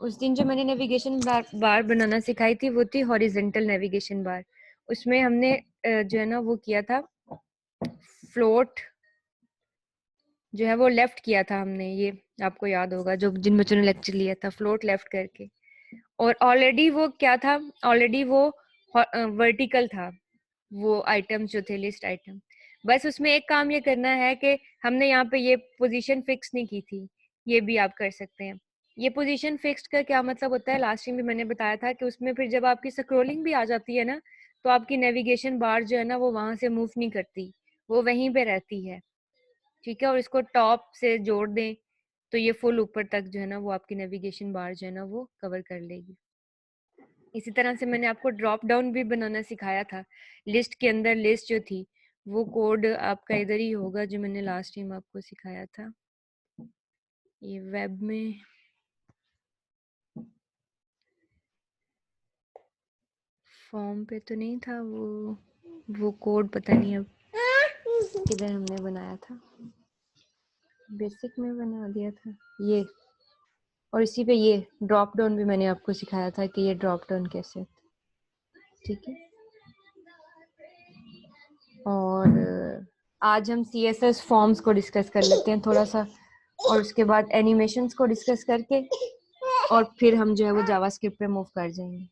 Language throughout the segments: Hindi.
उस दिन जो मैंने नेविगेशन बार बनाना सिखाई थी वो थी हॉरिजेंटल नेविगेशन बार। उसमें हमने जो है ना वो किया था फ्लोट, जो है वो लेफ्ट किया था हमने, ये आपको याद होगा जो जिन बच्चों ने लेक्चर लिया था, फ्लोट लेफ्ट करके। और ऑलरेडी वो क्या था, ऑलरेडी वो वर्टिकल था वो आइटम जो थे, लिस्ट आइटम। बस उसमें एक काम ये करना है कि हमने यहाँ पे ये पोजीशन फिक्स नहीं की थी, ये भी आप कर सकते हैं। ये पोजीशन फिक्स्ड का क्या मतलब होता है, लास्ट टाइम भी मैंने बताया था कि उसमें फिर जब आपकी स्क्रोलिंग भी आ जाती है ना, तो आपकी नेविगेशन बार जो है ना वो वहां से मूव नहीं करती, वो वहीं पे रहती है। ठीक है, और इसको टॉप से जोड़ दें तो ये फुल ऊपर तक जो है ना वो आपकी नेविगेशन बार जो है ना वो कवर कर लेगी। इसी तरह से मैंने आपको ड्रॉप डाउन भी बनाना सिखाया था। लिस्ट के अंदर लिस्ट जो थी वो कोड आपका इधर ही होगा जो मैंने लास्ट टाइम आपको सिखाया था। ये वेब में फॉर्म पे तो नहीं था वो कोड, पता नहीं अब किधर हमने बनाया था, बेसिक में बना दिया था ये। और इसी पे ये ड्रॉप डाउन भी मैंने आपको सिखाया था कि ये ड्रॉप डाउन कैसे, ठीक है। और आज हम CSS फॉर्म्स को डिस्कस कर लेते हैं थोड़ा सा, और उसके बाद एनिमेशंस को डिस्कस करके और फिर हम जो है वो जावास्क्रिप्ट पे मूव कर जाएंगे।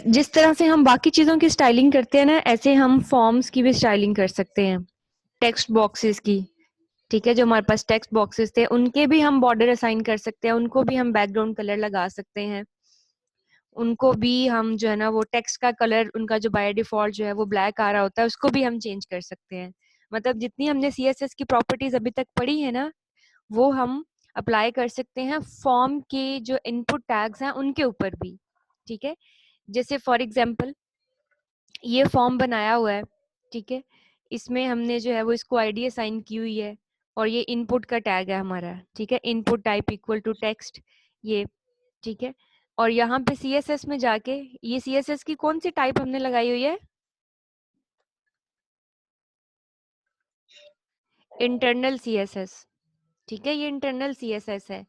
जिस तरह से हम बाकी चीज़ों की स्टाइलिंग करते हैं ना, ऐसे हम फॉर्म्स की भी स्टाइलिंग कर सकते हैं, टेक्स्ट बॉक्सेस की। ठीक है, जो हमारे पास टेक्स्ट बॉक्सेस थे उनके भी हम बॉर्डर असाइन कर सकते हैं, उनको भी हम बैकग्राउंड कलर लगा सकते हैं, उनको भी हम जो है ना वो टेक्स्ट का कलर, उनका जो बाय डिफॉल्ट जो है वो ब्लैक आ रहा होता है, उसको भी हम चेंज कर सकते हैं। मतलब जितनी हमने CSS की प्रॉपर्टीज अभी तक पढ़ी है ना, वो हम अप्लाई कर सकते हैं फॉर्म के जो इनपुट टैग्स हैं उनके ऊपर भी। ठीक है, जैसे फॉर एग्जांपल ये फॉर्म बनाया हुआ है, ठीक है, इसमें हमने जो है वो इसको आईडी असाइन की हुई है, और ये इनपुट का टैग है हमारा। ठीक है, input type equal to text, ये ठीक है। और यहाँ पे CSS में जाके ये CSS की कौन सी टाइप हमने लगाई हुई है, इंटरनल CSS। ठीक है, ये इंटरनल CSS है।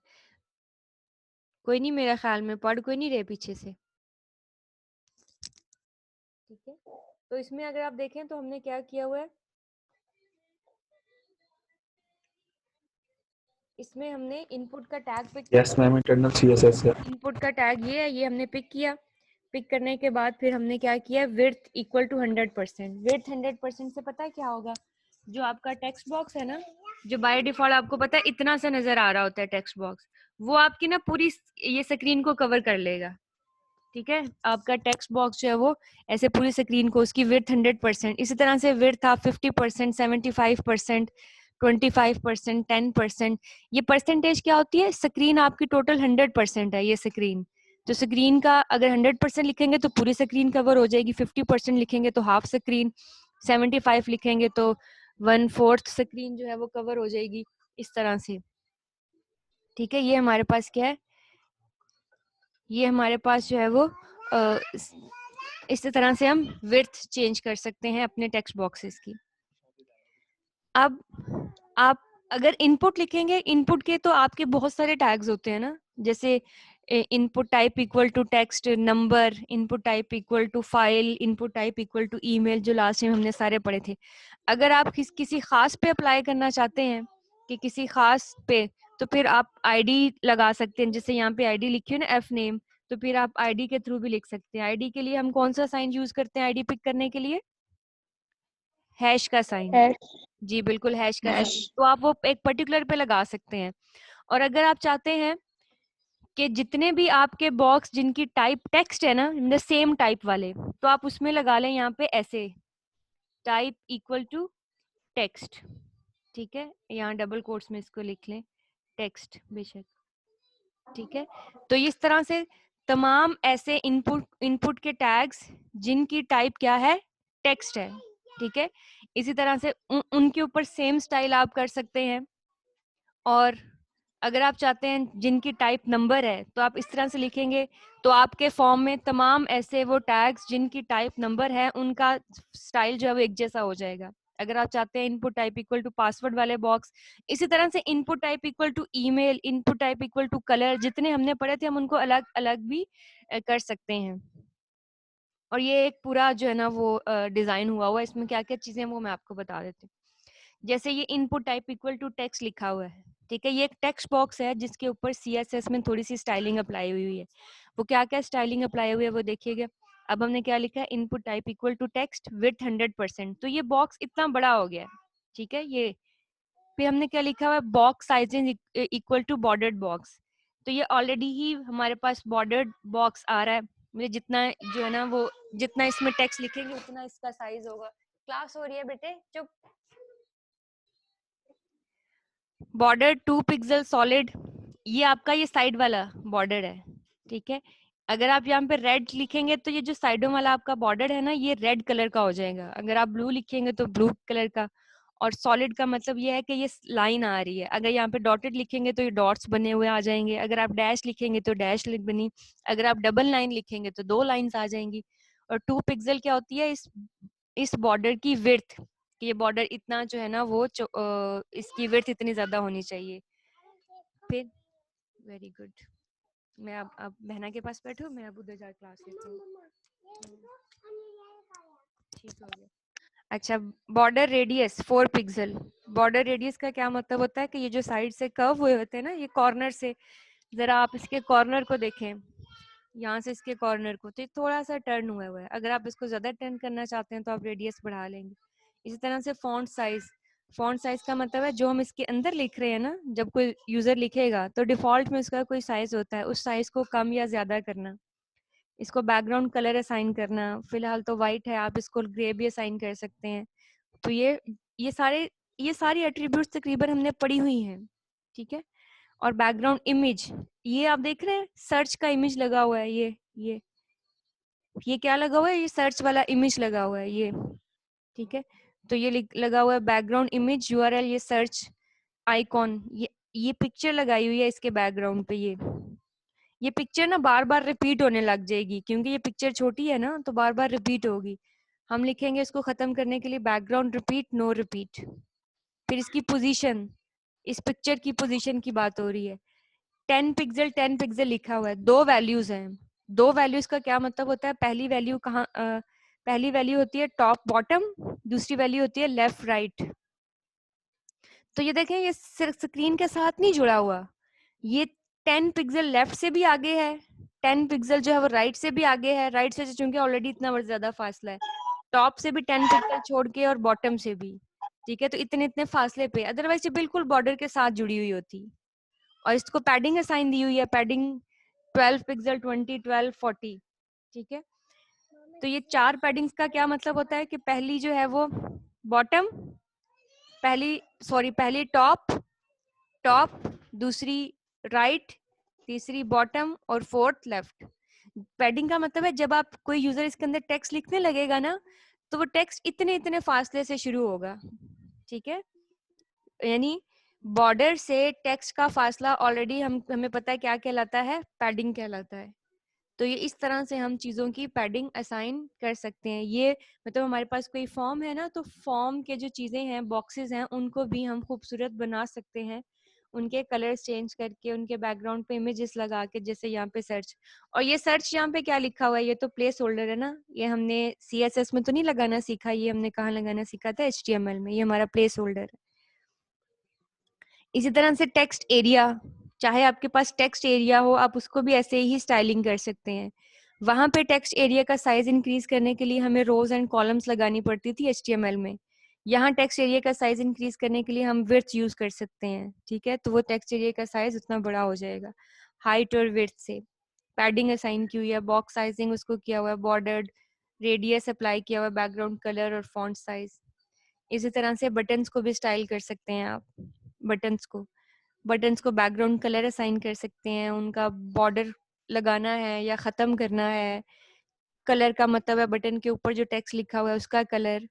कोई नहीं, मेरा ख्याल में पढ़ कोई नहीं रहे पीछे से। ठीक है, तो इसमें अगर आप देखें तो हमने क्या किया हुआ है, इसमें हमने इनपुट का tag pick, yes ma'am, internal CSS है। इनपुट का टैग ये है, ये हमने पिक किया। पिक करने के बाद फिर हमने क्या किया, विड्थ इक्वल टू 100%। विड्थ 100% से पता है क्या होगा, जो आपका टेक्स्ट बॉक्स है ना, जो बाय डिफॉल्ट आपको पता है इतना सा नजर आ रहा होता है टेक्स्ट बॉक्स, वो आपकी ना पूरी ये स्क्रीन को कवर कर लेगा। ठीक है, आपका टेक्स्ट बॉक्स जो है वो ऐसे पूरी स्क्रीन को, उसकी विड्थ 100%। इसी तरह से विड्थ आप 50%, 75%, 25%, 10%। ये परसेंटेज क्या होती है, स्क्रीन आपकी टोटल 100% है ये स्क्रीन। तो स्क्रीन का अगर 100% लिखेंगे तो पूरी स्क्रीन कवर हो जाएगी, 50% लिखेंगे तो हाफ स्क्रीन, 75 लिखेंगे तो 1/4 स्क्रीन जो है वो कवर हो जाएगी, इस तरह से। ठीक है, ये हमारे पास क्या है, ये हमारे पास जो है वो इस तरह से हम विड्थ चेंज कर सकते हैं अपने टेक्स्ट बॉक्सेस की। अब आप अगर इनपुट लिखेंगे, इनपुट के तो आपके बहुत सारे टैग्स होते हैं ना, जैसे input type equal to text number, input type equal to file, input type equal to email, जो लास्ट टाइम हमने सारे पढ़े थे। अगर आप किसी खास पे अप्लाई करना चाहते हैं कि किसी खास पे, तो फिर आप आईडी लगा सकते हैं, जैसे यहाँ पे आईडी लिखी है ना एफ नेम, तो फिर आप आईडी के थ्रू भी लिख सकते हैं। आईडी के लिए हम कौन सा साइन यूज करते हैं आईडी पिक करने के लिए, हैश का साइन। जी बिल्कुल, हैश का साइन, तो आप वो एक पर्टिकुलर पे लगा सकते हैं। और अगर आप चाहते हैं कि जितने भी आपके बॉक्स जिनकी टाइप टेक्स्ट है ना, सेम टाइप वाले, तो आप उसमें लगा लें यहाँ पे ऐसे टाइप इक्वल टू टेक्स्ट। ठीक है, यहाँ डबल कोट्स में इसको लिख लें टेक्स्ट बेशक। ठीक है, तो इस तरह से तमाम ऐसे इनपुट के टैग्स जिनकी टाइप क्या है, टेक्स्ट है। ठीक है, इसी तरह से उनके ऊपर सेम स्टाइल आप कर सकते हैं। और अगर आप चाहते हैं जिनकी टाइप नंबर है, तो आप इस तरह से लिखेंगे, तो आपके फॉर्म में तमाम ऐसे वो टैग्स जिनकी टाइप नंबर है उनका स्टाइल जो है वो एक जैसा हो जाएगा। अगर आप चाहते हैं input type equal to password वाले बॉक्स, इसी तरह से input type equal to email, input type equal to colour, जितने हमने पढ़े थे हम उनको अलग अलग भी कर सकते हैं। और ये एक पूरा जो है ना वो डिजाइन हुआ है, इसमें क्या क्या चीजें वो मैं आपको बता देती हूँ। जैसे ये input type equal to text लिखा हुआ है, ठीक है, ये एक टेक्स्ट बॉक्स है जिसके ऊपर CSS में थोड़ी सी स्टाइलिंग अप्लाई हुई है। वो क्या क्या स्टाइलिंग अप्लाई हुई है वो देखिएगा। अब हमने क्या लिखा है, input type equal to text with 100%। तो ये बॉक्स इतना बड़ा हो गया है, ठीक है। ये फिर हमने क्या लिखा हुआ है, box size equal to bordered box. तो ये ऑलरेडी ही हमारे पास बॉर्डर्ड बॉक्स आ रहा है। मुझे जितना जो है ना वो जितना इसमें टेक्स्ट लिखेंगे उतना इसका साइज होगा। क्लास हो रही है बेटे, चुप। बॉर्डर 2 पिक्सल सॉलिड, ये आपका ये साइड वाला बॉर्डर है, ठीक है। अगर आप यहाँ पे रेड लिखेंगे तो ये जो साइडों वाला आपका बॉर्डर है ना ये रेड कलर का हो जाएगा। अगर आप ब्लू लिखेंगे तो ब्लू कलर का। और सॉलिड का मतलब ये है कि ये लाइन आ रही है। अगर यहाँ पे डॉटेड लिखेंगे तो ये डॉट्स बने हुए आ जाएंगे। अगर आप डैश लिखेंगे तो डैश बनी। अगर आप डबल लाइन लिखेंगे तो 2 लाइंस आ जाएंगी। और 2 पिक्सल क्या होती है, इस बॉर्डर की विड्थ, कि ये बॉर्डर इतना जो है ना वो इसकी विड्थ इतनी ज्यादा होनी चाहिए। फिर वेरी गुड, मैं अब बहना के पास बैठू, मैं अब उधर जा क्लास लेती हूँ। ठीक हो गया। अच्छा, border radius 4 pixel. Border radius का क्या मतलब होता है कि ये जो साइड से कर्व हुए होते हैं ना, ये कॉर्नर से, जरा आप इसके कॉर्नर को देखें, यहाँ से इसके कॉर्नर को, तो ये थोड़ा सा टर्न हुआ है। अगर आप इसको ज्यादा टर्न करना चाहते हैं तो आप रेडियस बढ़ा लेंगे। इसी तरह से फॉन्ट साइज, फॉन्ट साइज का मतलब है जो हम इसके अंदर लिख रहे हैं ना, जब कोई यूजर लिखेगा तो डिफॉल्ट में उसका कोई साइज होता है, उस साइज को कम या ज्यादा करना। इसको बैकग्राउंड कलर असाइन करना, फिलहाल तो वाइट है, आप इसको ग्रे भी असाइन कर सकते हैं। तो ये सारी एट्रीब्यूट्स तकरीबन हमने पढ़ी हुई हैं, ठीक है। और बैकग्राउंड इमेज, ये आप देख रहे हैं सर्च का इमेज लगा हुआ है, ये क्या लगा हुआ है, ये सर्च वाला इमेज लगा हुआ है ये, ठीक है। तो ये लगा हुआ है बैकग्राउंड इमेज URL, ये सर्च आइकॉन, ये पिक्चर लगाई हुई है इसके बैकग्राउंड पे। ये पिक्चर ना बार बार रिपीट होने लग जाएगी, क्योंकि ये पिक्चर छोटी है ना तो बार बार रिपीट होगी। हम लिखेंगे इसको खत्म करने के लिए बैकग्राउंड रिपीट, नो रिपीट। फिर इसकी पोजीशन, इस पिक्चर की पोजीशन की बात हो रही है। 10 पिक्सल लिखा हुआ है, 2 वैल्यूज हैं। 2 वैल्यूज का क्या मतलब होता है, पहली वैल्यू पहली वैल्यू होती है टॉप बॉटम, दूसरी वैल्यू होती है लेफ्ट राइट। तो ये देखें, ये सिर्फ स्क्रीन के साथ नहीं जुड़ा हुआ, ये 10 पिक्सल लेफ्ट से भी आगे है, 10 पिक्सल जो है वो राइट से भी आगे है। राइट से चूंकि ऑलरेडी इतना ज्यादा फासला है, टॉप से भी 10 पिक्सल छोड़ के और बॉटम से भी, ठीक है। तो इतने इतने फासले पे, अदरवाइज ये बिल्कुल बॉर्डर के साथ जुड़ी हुई होती। और इसको पैडिंग असाइन दी हुई है, पैडिंग 12 पिक्सल, 20, 12, 40, ठीक है। तो ये 4 पैडिंग्स का क्या मतलब होता है कि पहली जो है वो बॉटम, पहली टॉप, दूसरी राइट, तीसरी बॉटम और फोर्थ लेफ्ट। पैडिंग का मतलब है जब आप कोई यूजर इसके अंदर टेक्स्ट लिखने लगेगा ना तो वो टेक्स्ट इतने इतने फासले से शुरू होगा, ठीक है। यानी बॉर्डर से टेक्स्ट का फासला ऑलरेडी हमें पता है क्या कहलाता है, पैडिंग कहलाता है। तो ये इस तरह से हम चीज़ों की पैडिंग असाइन कर सकते हैं। ये मतलब हमारे पास कोई फॉर्म है ना, तो फॉर्म के जो चीज़ें हैं, बॉक्सेस हैं, उनको भी हम खूबसूरत बना सकते हैं, उनके कलर्स चेंज करके, उनके बैकग्राउंड पे इमेजेस लगा के, जैसे यहाँ पे सर्च। और ये सर्च यहाँ पे क्या लिखा हुआ है, ये तो प्लेस होल्डर है ना, ये हमने CSS में तो नहीं लगाना सीखा, ये हमने कहाँ लगाना सीखा था, HTML में। ये हमारा प्लेस होल्डर है। इसी तरह से टेक्स्ट एरिया, चाहे आपके पास टेक्स्ट एरिया हो, आप उसको भी ऐसे ही स्टाइलिंग कर सकते हैं। वहां पे टेक्स्ट एरिया का साइज इंक्रीज करने के लिए हमें रोज एंड कॉलम्स लगानी पड़ती थी HTML में। यहाँ टेक्स्ट एरिया का साइज इंक्रीज करने के लिए हम विड्थ यूज कर सकते हैं, ठीक है। तो वो टेक्स्ट एरिया का साइज उतना बड़ा हो जाएगा हाइट और विड्थ से। पैडिंग असाइन की हुई है, बॉक्स साइजिंग उसको किया हुआ है, बॉर्डर्ड, रेडियस अप्लाई किया हुआ है, बैकग्राउंड कलर और फॉन्ट साइज। इसी तरह से बटन्स को भी स्टाइल कर सकते हैं आप। बटन्स को बैकग्राउंड कलर असाइन कर सकते हैं, उनका बॉर्डर लगाना है या ख़त्म करना है। कलर का मतलब है बटन के ऊपर जो टेक्स्ट लिखा हुआ है उसका कलर।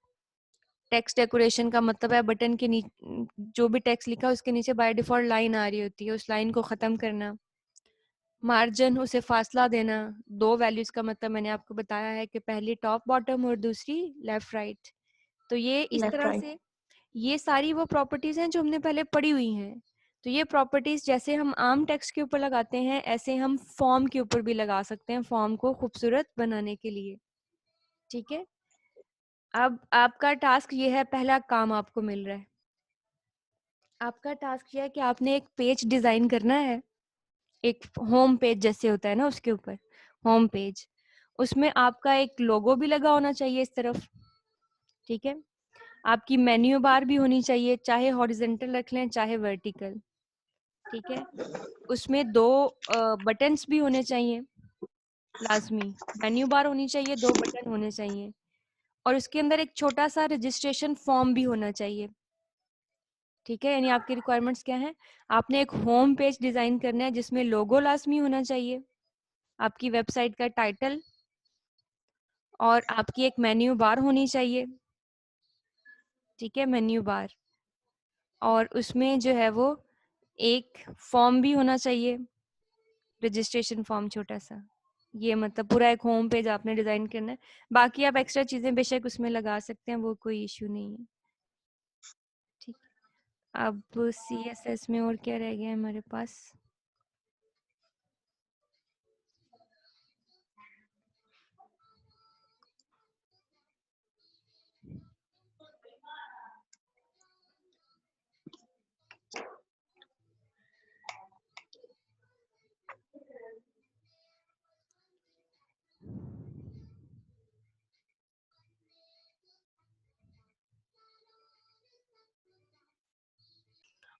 टेक्स्ट डेकोरेशन का मतलब है बटन के नीचे जो भी टेक्स्ट लिखा है उसके नीचे बाय डिफॉल्ट लाइन आ रही होती है, उस लाइन को ख़त्म करना। मार्जिन, उसे फासला देना। 2 वैल्यूज का मतलब मैंने आपको बताया है कि पहली टॉप बॉटम और दूसरी लेफ्ट राइट। तो ये इस लेफ्ट तरह राइट। से ये सारी वो प्रॉपर्टीज हैं जो हमने पहले पढ़ी हुई हैं। तो ये प्रॉपर्टीज जैसे हम आम टेक्स्ट के ऊपर लगाते हैं ऐसे हम फॉर्म के ऊपर भी लगा सकते हैं, फॉर्म को खूबसूरत बनाने के लिए। ठीक है, अब आपका टास्क ये है, पहला काम आपको मिल रहा है, आपका टास्क ये है कि आपने एक पेज डिजाइन करना है, एक होम पेज जैसे होता है ना, उसके ऊपर होम पेज, उसमें आपका एक लोगो भी लगा होना चाहिए इस तरफ। ठीक है, आपकी मेन्यू बार भी होनी चाहिए, चाहे हॉरिजेंटल रख लें चाहे वर्टिकल। ठीक है, उसमें 2 बटन्स भी होने चाहिए लाजमी, मेन्यू बार होनी चाहिए, 2 बटन होने चाहिए, और उसके अंदर एक छोटा सा रजिस्ट्रेशन फॉर्म भी होना चाहिए। ठीक है, यानी आपकी रिक्वायरमेंट्स क्या हैं, आपने एक होम पेज डिजाइन करना है जिसमें लोगो लाजमी होना चाहिए, आपकी वेबसाइट का टाइटल, और आपकी एक मेन्यू बार होनी चाहिए। ठीक है, मेन्यू बार, और उसमें जो है वो एक फॉर्म भी होना चाहिए, रजिस्ट्रेशन फॉर्म छोटा सा। ये मतलब पूरा एक होम पेज आपने डिजाइन करना है। बाकी आप एक्स्ट्रा चीजें बेशक उसमें लगा सकते हैं, वो कोई इश्यू नहीं है। ठीक, अब CSS में और क्या रह गया है हमारे पास,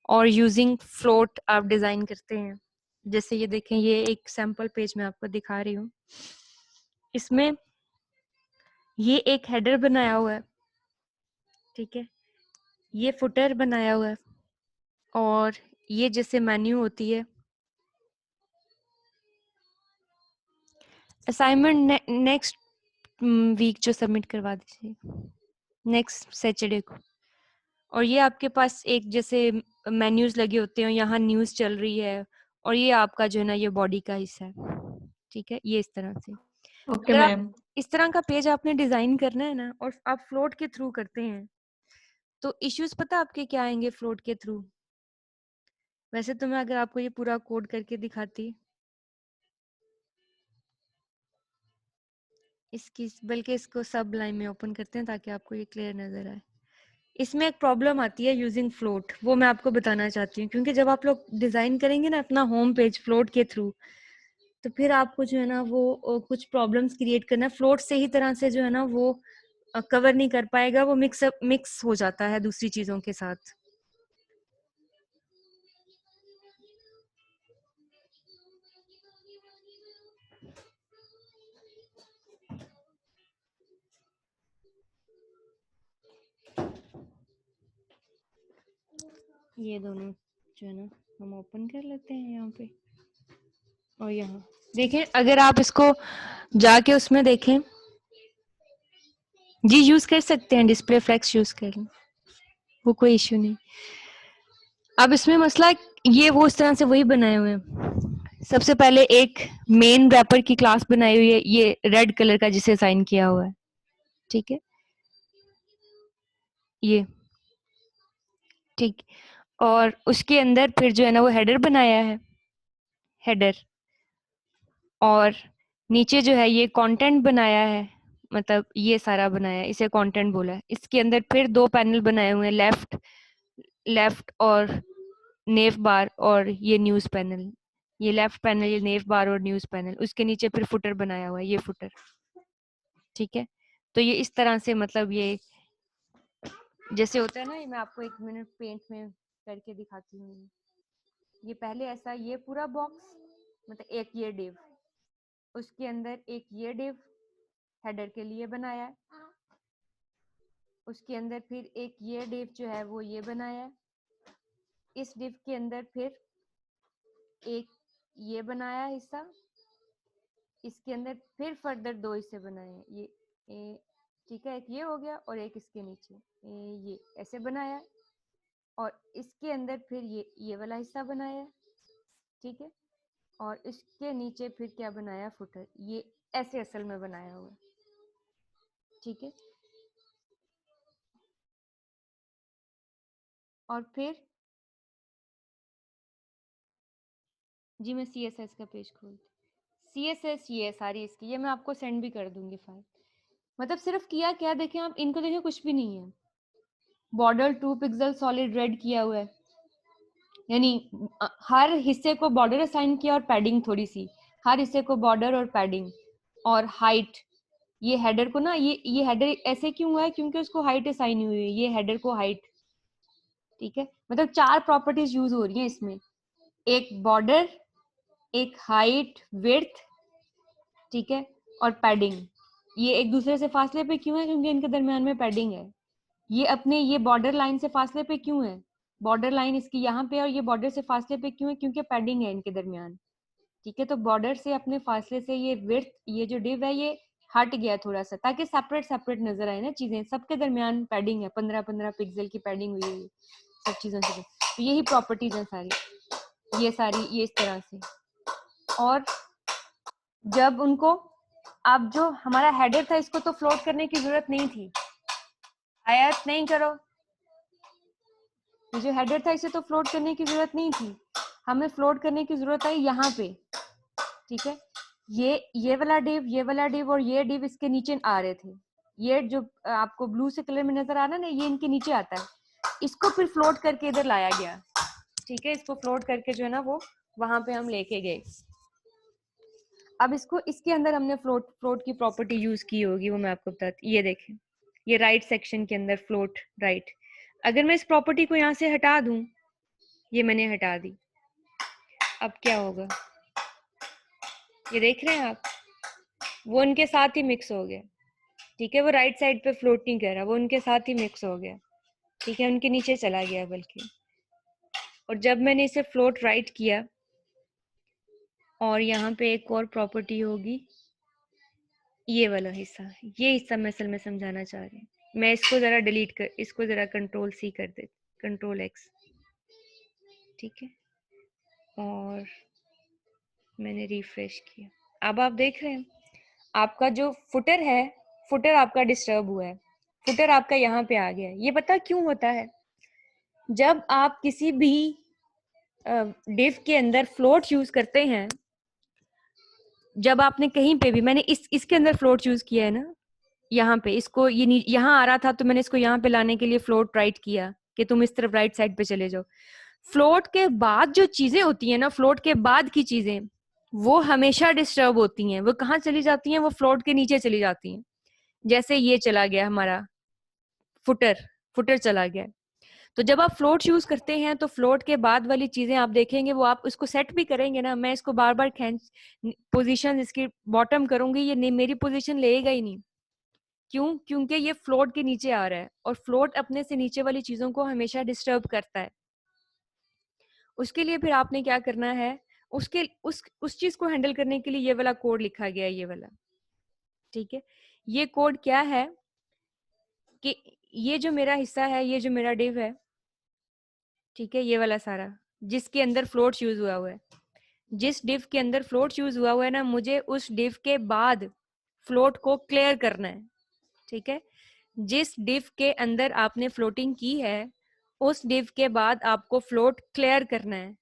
और यूजिंग फ्लोट आप डिजाइन करते हैं। जैसे ये देखें, ये एक सैंपल पेज मैं आपको दिखा रही हूँ, इसमें ये एक हेडर बनाया हुआ है। ठीक है, ये फुटर बनाया हुआ है, और ये जैसे मेन्यू होती है, असाइनमेंट नेक्स्ट वीक जो सबमिट करवा दीजिए, नेक्स्ट सैटरडे को। और ये आपके पास एक जैसे मेन्यूज लगे होते हैं, यहाँ न्यूज चल रही है, और ये आपका जो है ना ये बॉडी का हिस्सा है। ठीक है, ये इस तरह से ओके अगर आप मैम। इस तरह का पेज आपने डिजाइन करना है ना, और आप फ्लोट के थ्रू करते हैं, तो इश्यूज पता आपके क्या आएंगे फ्लोट के थ्रू। वैसे तो मैं अगर आपको ये पूरा कोड करके दिखाती, इसकी बल्कि इसको सब लाइन में ओपन करते हैं ताकि आपको ये क्लियर नजर आए। इसमें एक प्रॉब्लम आती है यूजिंग फ्लोट, वो मैं आपको बताना चाहती हूँ, क्योंकि जब आप लोग डिजाइन करेंगे ना अपना होम पेज फ्लोट के थ्रू, तो फिर आपको जो है ना वो कुछ प्रॉब्लम्स क्रिएट करना है। फ्लोट सही तरह से जो है ना वो कवर नहीं कर पाएगा, वो मिक्स हो जाता है दूसरी चीजों के साथ। ये दोनों जो है ना हम ओपन कर लेते हैं यहाँ पे, और यहाँ देखें, अगर आप इसको जाके उसमें देखें, जी यूज कर सकते हैं, डिस्प्ले फ्लेक्स यूज कर लें, वो कोई इश्यू नहीं। अब इसमें मसला ये वो इस तरह से वही बनाए हुए हैं। सबसे पहले एक मेन रैपर की क्लास बनाई हुई है, ये रेड कलर का जिसे असाइन किया हुआ है। ठीक है, ये ठीक, और उसके अंदर फिर जो है ना वो हेडर बनाया है, हेडर, और नीचे जो है ये कंटेंट बनाया है, मतलब ये सारा बनाया है, इसे कंटेंट बोला है। इसके अंदर फिर 2 पैनल बनाए हुए हैं, लेफ्ट लेफ्ट और नेव बार, और ये न्यूज पैनल, ये लेफ्ट पैनल, ये नेव बार और न्यूज पैनल। उसके नीचे फिर फुटर बनाया हुआ है, ये फुटर। ठीक है, तो ये इस तरह से मतलब ये जैसे होता है ना, ये मैं आपको 1 मिनट पेंट में करके दिखाती हूँ। ये पहले ऐसा, ये पूरा बॉक्स मतलब एक ये डिव, उसके अंदर एक ये डिव हेडर के लिए बनाया है, उसके अंदर फिर एक ये डिव जो है वो ये बनाया है, इस डिव के अंदर फिर एक ये बनाया हिस्सा, इसके अंदर फिर फर्दर 2 हिस्से बनाए हैं, ये ठीक है, एक ये हो गया और एक इसके नीचे ये ऐसे बनाया, और इसके अंदर फिर ये वाला हिस्सा बनाया है। ठीक है, और इसके नीचे फिर क्या बनाया, फुटर, ये ऐसे असल में बनाया हुआ है। ठीक है, और फिर जी मैं CSS का पेज खोल, CSS ये है सारी इसकी, ये मैं आपको सेंड भी कर दूंगी फाइल। मतलब सिर्फ किया क्या, देखें आप इनको, देखें कुछ भी नहीं है। बॉर्डर 2 पिक्सल सॉलिड रेड किया हुआ है, यानी हर हिस्से को बॉर्डर असाइन किया और पैडिंग थोड़ी सी, हर हिस्से को बॉर्डर और पैडिंग और हाइट। ये हेडर को ना, ये हेडर ऐसे क्यों हुआ है, क्योंकि उसको हाइट असाइन हुई है, ये हेडर को हाइट। ठीक है, मतलब 4 प्रॉपर्टीज यूज हो रही हैं इसमें, एक बॉर्डर, एक हाइट विड्थ, ठीक है, और पैडिंग। ये एक दूसरे से फासले पे क्यों है, क्योंकि इनके दरमियान में पैडिंग है। ये अपने ये बॉर्डर लाइन से फासले पे क्यों है, बॉर्डर लाइन इसकी यहाँ पे, और ये बॉर्डर से फासले पे क्यों है, क्योंकि पैडिंग है इनके दरमियान। ठीक है, तो बॉर्डर से अपने फासले से ये विड्थ, ये जो डिव है ये हट गया थोड़ा सा, ताकि सेपरेट सेपरेट नजर आए ना चीजें। सबके दरमियान पैडिंग है, 15-15 पिक्सल की पैडिंग हुई है सब चीजों से। तो यही प्रॉपर्टीज है सारी, ये सारी ये इस तरह से। और जब उनको, अब जो हमारा हेडर था इसको तो फ्लोट करने की जरूरत नहीं थी, आयत नहीं करो, ये जो हेडर था इसे तो फ्लोट करने की जरूरत नहीं थी, हमें फ्लोट करने की जरूरत आई यहाँ पे। ठीक है, ये वाला डिव, ये वाला डिव और ये डिव इसके नीचे आ रहे थे, ये जो आपको ब्लू से कलर में नजर आ रहा है ना, ये इनके नीचे आता है, इसको फिर फ्लोट करके इधर लाया गया। ठीक है, इसको फ्लोट करके जो है ना वो वहां पे हम लेके गए। अब इसको, इसके अंदर हमने फ्लोट की प्रॉपर्टी यूज की होगी, वो मैं आपको बताती। ये देखें, ये राइट सेक्शन के अंदर फ्लोट राइट, अगर मैं इस प्रॉपर्टी को यहाँ से हटा दूं, ये मैंने हटा दी, अब क्या होगा, ये देख रहे हैं आप, वो उनके साथ ही मिक्स हो गया। ठीक है, वो राइट साइड पे फ्लोट नहीं कर रहा, वो उनके साथ ही मिक्स हो गया। ठीक है, उनके नीचे चला गया बल्कि। और जब मैंने इसे फ्लोट राइट किया, और यहाँ पे एक और प्रॉपर्टी होगी, ये वाला हिस्सा, ये हिस्सा मैं असल में समझाना चाह रही हूँ। मैं इसको जरा डिलीट कर, इसको जरा Ctrl+C कर दे, Ctrl+X। ठीक है, और मैंने रिफ्रेश किया, अब आप देख रहे हैं आपका जो फुटर है, फुटर आपका डिस्टर्ब हुआ है, फुटर आपका यहाँ पे आ गया है। ये पता क्यों होता है, जब आप किसी भी डिव के अंदर फ्लोट यूज करते हैं, जब आपने कहीं पे भी, मैंने इसके अंदर फ्लोट यूज किया है ना, यहाँ पे इसको, ये यहाँ आ रहा था तो मैंने इसको यहाँ पे लाने के लिए फ्लोट राइट किया कि तुम इस तरफ राइट साइड पे चले जाओ। फ्लोट के बाद जो चीजें होती है ना, फ्लोट के बाद की चीजें वो हमेशा डिस्टर्ब होती हैं। वो कहाँ चली जाती हैं, वो फ्लोट के नीचे चली जाती हैं। जैसे ये चला गया हमारा फुटर, फुटर चला गया। तो जब आप फ्लोट यूज करते हैं तो फ्लोट के बाद वाली चीजें आप देखेंगे, वो आप उसको सेट भी करेंगे ना, मैं इसको बार बार खींच, पोजीशन इसकी बॉटम करूंगी, ये नहीं, मेरी पोजीशन लेगा ही नहीं। क्यों, क्योंकि ये फ्लोट के नीचे आ रहा है, और फ्लोट अपने से नीचे वाली चीजों को हमेशा डिस्टर्ब करता है। उसके लिए फिर आपने क्या करना है, उसके उस चीज को हैंडल करने के लिए ये वाला कोड लिखा गया है, ये वाला। ठीक है, ये कोड क्या है कि ये जो मेरा हिस्सा है, ये जो मेरा डिव है, ठीक है, ये वाला सारा जिसके अंदर फ्लोट यूज हुआ है, जिस डिव के अंदर फ्लोट यूज हुआ है ना, मुझे उस डिव के बाद फ्लोट को क्लियर करना है। ठीक है, जिस डिव के अंदर आपने फ्लोटिंग की है, उस डिव के बाद आपको फ्लोट क्लियर करना है।